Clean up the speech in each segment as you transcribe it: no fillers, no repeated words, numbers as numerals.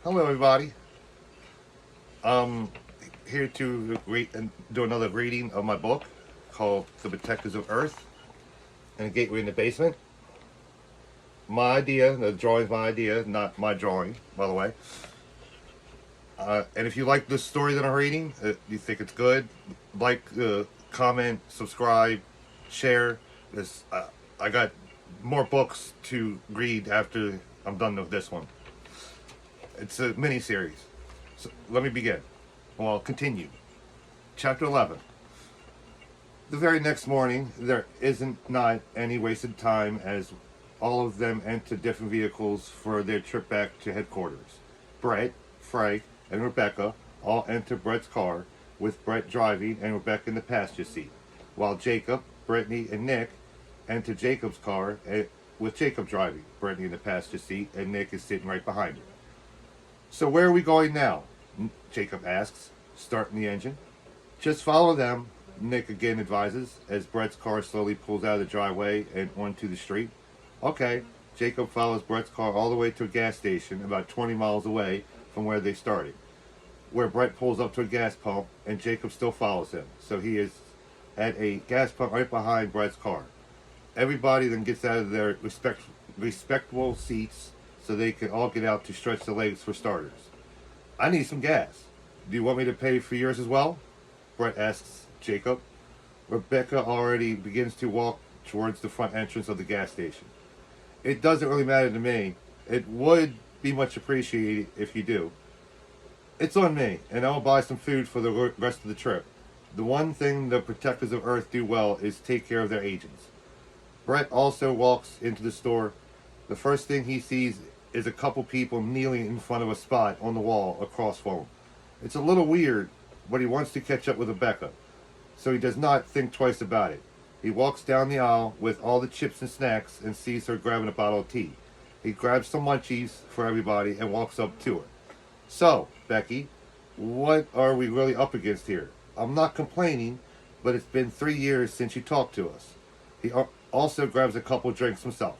Hello, everybody. I'm here to read and do another reading of my book called "The Protectors of Earth" and a Gateway in the Basement. My idea, the drawing's my idea, not my drawing, by the way. And if you like this story that I'm reading, you think it's good, like, comment, subscribe, share. This I got more books to read after I'm done with this one. It's a mini series. So let me begin. Well, continue. Chapter 11. The very next morning, there isn't not any wasted time as all of them enter different vehicles for their trip back to headquarters. Brett, Frank, and Rebecca all enter Brett's car, with Brett driving and Rebecca in the passenger seat, while Jacob, Brittany, and Nick enter Jacob's car with Jacob driving, Brittany in the passenger seat, and Nick is sitting right behind her. So where are we going now? Jacob asks, starting the engine. Just follow them, Nick again advises, as Brett's car slowly pulls out of the driveway and onto the street. Okay, Jacob follows Brett's car all the way to a gas station about 20 miles away from where they started, where Brett pulls up to a gas pump and Jacob still follows him. So he is at a gas pump right behind Brett's car. Everybody then gets out of their respectable seats so they can all get out to stretch their legs for starters. I need some gas. Do you want me to pay for yours as well? Brett asks Jacob. Rebecca already begins to walk towards the front entrance of the gas station. It doesn't really matter to me. It would be much appreciated if you do. It's on me, and I'll buy some food for the rest of the trip. The one thing the protectors of Earth do well is take care of their agents. Brett also walks into the store. The first thing he sees is a couple people kneeling in front of a spot on the wall across from him. It's a little weird, but he wants to catch up with Rebecca, so he does not think twice about it. He walks down the aisle with all the chips and snacks and sees her grabbing a bottle of tea. He grabs some munchies for everybody and walks up to her. So, Becky, what are we really up against here? I'm not complaining, but it's been 3 years since you talked to us. He also grabs a couple drinks himself.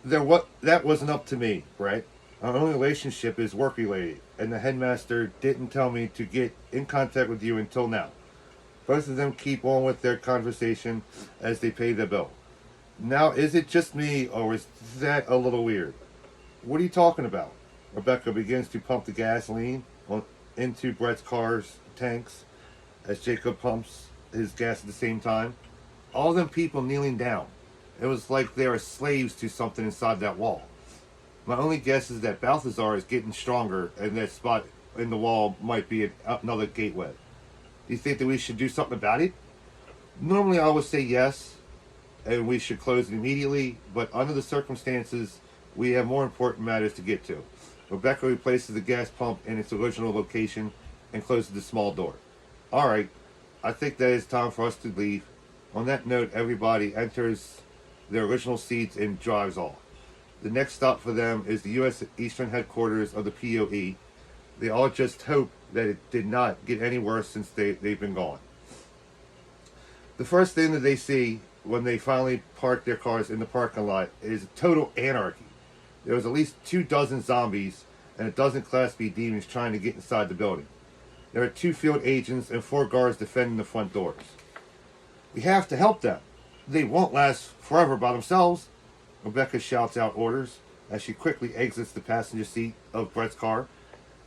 That wasn't up to me, Brett. Our only relationship is work related, and the headmaster didn't tell me to get in contact with you until now. Both of them keep on with their conversation as they pay their bill. Now, is it just me, or is that a little weird? What are you talking about? Rebecca begins to pump the gasoline into Brett's car's tanks as Jacob pumps his gas at the same time. All them people kneeling down. It was like they were slaves to something inside that wall. My only guess is that Balthazar is getting stronger and that spot in the wall might be another gateway. Do you think that we should do something about it? Normally I would say yes, and we should close it immediately, but under the circumstances, we have more important matters to get to. Rebecca replaces the gas pump in its original location and closes the small door. Alright, I think that it's time for us to leave. On that note, everybody enters their original seats and drives off. The next stop for them is the U.S. Eastern headquarters of the P.O.E. They all just hope that it did not get any worse since they've been gone. The first thing that they see when they finally park their cars in the parking lot is total anarchy. There was at least 24 zombies and a dozen Class B demons trying to get inside the building. There are 2 field agents and 4 guards defending the front doors. We have to help them. They won't last forever by themselves. Rebecca shouts out orders as she quickly exits the passenger seat of Brett's car.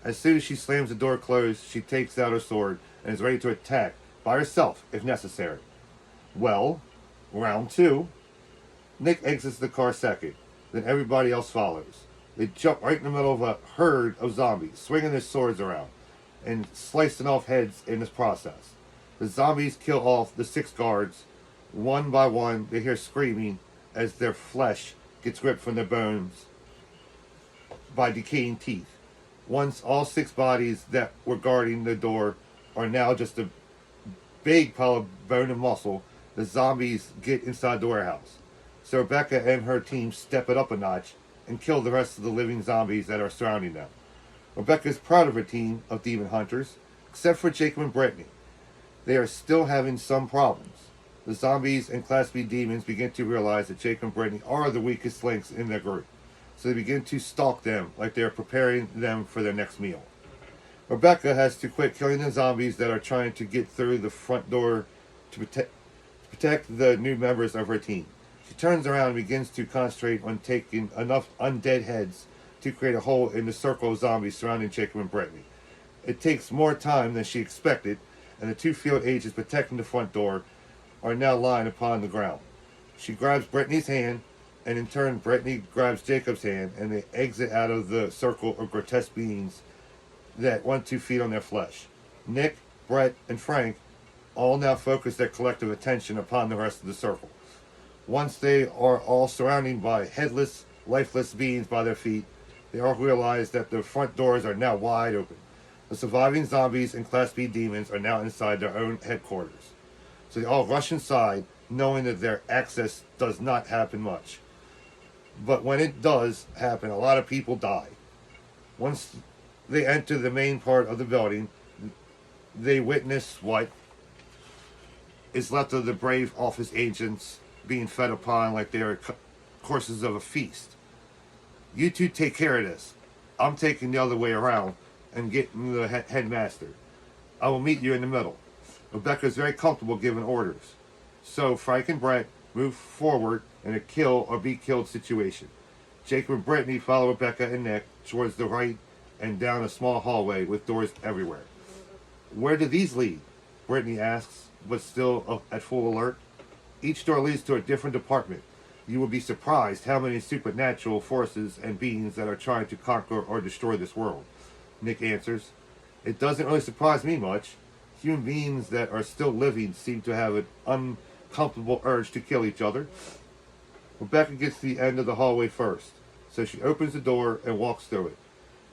As soon as she slams the door closed, she takes out her sword and is ready to attack by herself if necessary. Well, round 2. Nick exits the car second. Then everybody else follows. They jump right in the middle of a herd of zombies, swinging their swords around and slicing off heads in this process. The zombies kill off the 6 guards. One by one, they hear screaming as their flesh gets ripped from their bones by decaying teeth. Once all 6 bodies that were guarding the door are now just a big pile of bone and muscle, the zombies get inside the warehouse. So Rebecca and her team step it up a notch and kill the rest of the living zombies that are surrounding them. Rebecca is proud of her team of demon hunters, except for Jacob and Brittany. They are still having some problems. The zombies and Class B demons begin to realize that Jacob and Brittany are the weakest links in their group. so they begin to stalk them like they are preparing them for their next meal. Rebecca has to quit killing the zombies that are trying to get through the front door to protect the new members of her team. She turns around and begins to concentrate on taking enough undead heads to create a hole in the circle of zombies surrounding Jacob and Brittany. It takes more time than she expected, and the two field agents protecting the front door are now lying upon the ground. She grabs Brittany's hand, and in turn, Brittany grabs Jacob's hand, and they exit out of the circle of grotesque beings that want to feed on their flesh. Nick, Brett, and Frank all now focus their collective attention upon the rest of the circle. Once they are all surrounded by headless, lifeless beings by their feet, they all realize that the front doors are now wide open. The surviving zombies and Class B demons are now inside their own headquarters. So they all rush inside, knowing that their access does not happen much. But when it does happen, a lot of people die. Once they enter the main part of the building, they witness what is left of the brave office agents being fed upon like they are courses of a feast. You two take care of this. I'm taking the other way around and getting the headmaster. I will meet you in the middle. Rebecca is very comfortable giving orders. So Frank and Brett move forward in a kill or be killed situation. Jacob and Brittany follow Rebecca and Nick towards the right and down a small hallway with doors everywhere. Where do these lead? Brittany asks, but still at full alert. Each door leads to a different department. You will be surprised how many supernatural forces and beings that are trying to conquer or destroy this world. Nick answers. It doesn't really surprise me much. Human beings that are still living seem to have an uncomfortable urge to kill each other. Rebecca gets to the end of the hallway first, so she opens the door and walks through it.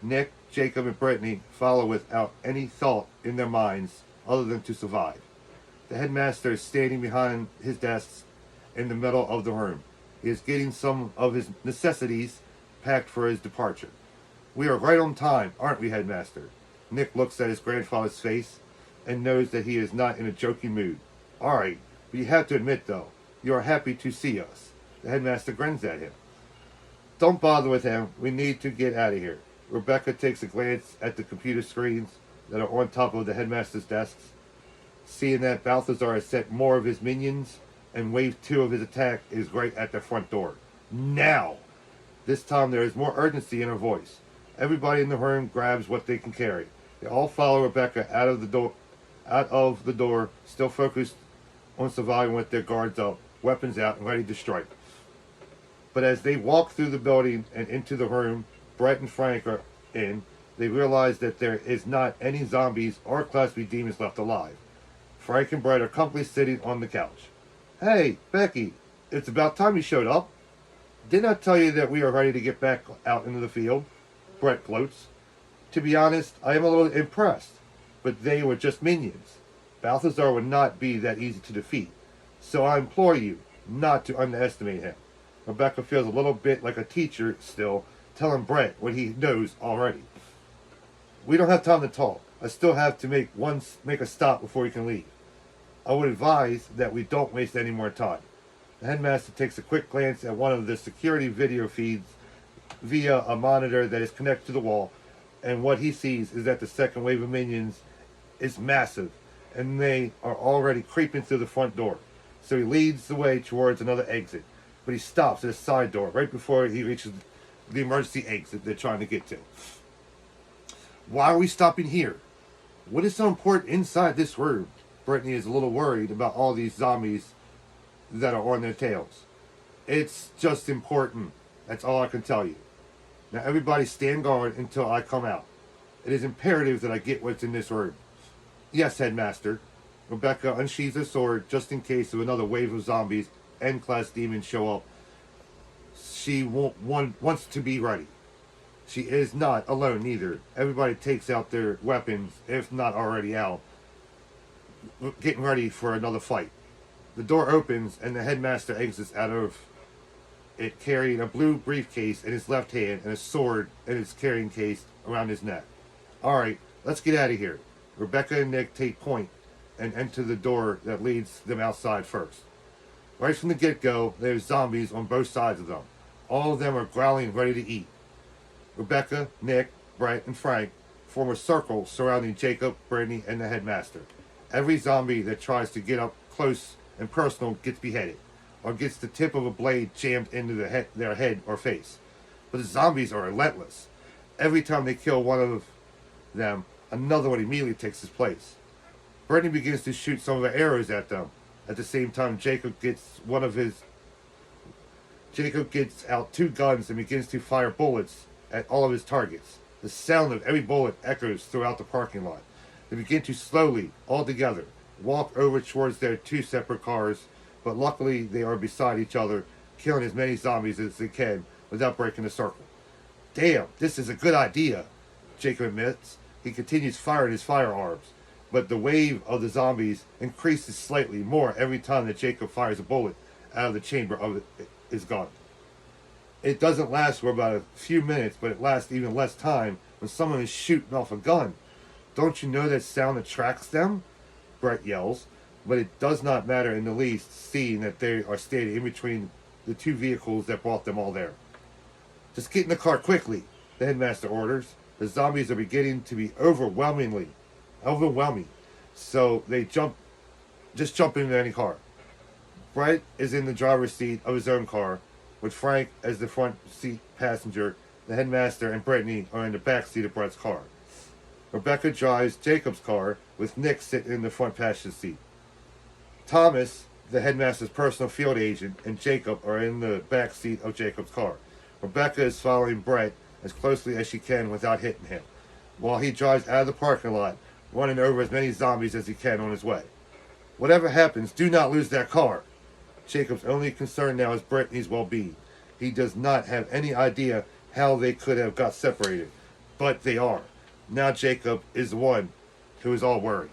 Nick, Jacob, and Brittany follow without any thought in their minds other than to survive. The headmaster is standing behind his desk in the middle of the room. He is getting some of his necessities packed for his departure. We are right on time, aren't we, headmaster? Nick looks at his grandfather's face and knows that he is not in a joking mood. All right, but you have to admit, though, you are happy to see us. The headmaster grins at him. Don't bother with him. We need to get out of here. Rebecca takes a glance at the computer screens that are on top of the headmaster's desks. Seeing that Balthazar has sent more of his minions, and wave 2 of his attack is right at the front door. Now! This time there is more urgency in her voice. Everybody in the room grabs what they can carry. They all follow Rebecca out of the door, still focused on surviving with their guards up, weapons out, and ready to strike. But as they walk through the building and into the room Brett and Frank are in, they realize that there is not any zombies or Class B demons left alive. Frank and Brett are comfortably sitting on the couch. Hey, Becky, it's about time you showed up. Didn't I tell you that we are ready to get back out into the field? Brett gloats. To be honest, I am a little impressed, but they were just minions. Balthazar would not be that easy to defeat, so I implore you not to underestimate him. Rebecca feels a little bit like a teacher still, telling Brett what he knows already. We don't have time to talk. I still have to make a stop before we can leave. I would advise that we don't waste any more time. The headmaster takes a quick glance at one of the security video feeds via a monitor that is connected to the wall, and what he sees is that the second wave of minions is massive, and they are already creeping through the front door. So he leads the way towards another exit, but he stops at a side door right before he reaches the emergency exit they're trying to get to. Why are we stopping here? What is so important inside this room? Brittany is a little worried about all these zombies that are on their tails. It's just important. That's all I can tell you. Now everybody stand guard until I come out. It is imperative that I get what's in this room. Yes, headmaster. Rebecca unsheathes her sword just in case of another wave of zombies and class demons show up. She wants to be ready. She is not alone either. Everybody takes out their weapons, if not already out, getting ready for another fight. The door opens and the headmaster exits out of it carrying a blue briefcase in his left hand and a sword in his carrying case around his neck. Alright, let's get out of here. Rebecca and Nick take point and enter the door that leads them outside first. Right from the get-go, there's zombies on both sides of them. All of them are growling, ready to eat. Rebecca, Nick, Brett, and Frank form a circle surrounding Jacob, Brittany, and the headmaster. Every zombie that tries to get up close and personal gets beheaded, or gets the tip of a blade jammed into their head or face. But the zombies are relentless. Every time they kill one of them, another one immediately takes his place. Brittany begins to shoot some of her arrows at them. At the same time, Jacob gets out 2 guns and begins to fire bullets at all of his targets. The sound of every bullet echoes throughout the parking lot. They begin to slowly, all together, walk over towards their 2 separate cars, but luckily they are beside each other, killing as many zombies as they can without breaking the circle. Damn, this is a good idea, Jacob admits. He continues firing his firearms, but the wave of the zombies increases slightly more every time that Jacob fires a bullet out of the chamber of his gun. It doesn't last for about a few minutes, but it lasts even less time when someone is shooting off a gun. Don't you know that sound attracts them? Brett yells, but it does not matter in the least, seeing that they are standing in between the 2 vehicles that brought them all there. Just get in the car quickly, the headmaster orders. The zombies are beginning to be overwhelming. So they just jump into any car. Brett is in the driver's seat of his own car, with Frank as the front seat passenger. The headmaster and Brittany are in the back seat of Brett's car. Rebecca drives Jacob's car, with Nick sitting in the front passenger seat. Thomas, the headmaster's personal field agent, and Jacob are in the back seat of Jacob's car. Rebecca is following Brett as closely as she can without hitting him, while he drives out of the parking lot, running over as many zombies as he can on his way. Whatever happens, do not lose that car. Jacob's only concern now is Brittany's well-being. He does not have any idea how they could have got separated, but they are. Now Jacob is the one who is all worried.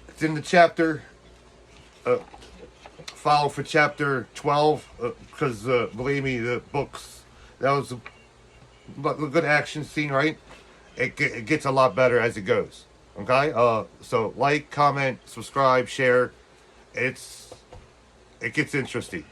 It's in the chapter. Follow for chapter 12, because believe me, the books, that was a good action scene, right? It gets a lot better as it goes. Okay? So like, comment, subscribe, share. It gets interesting.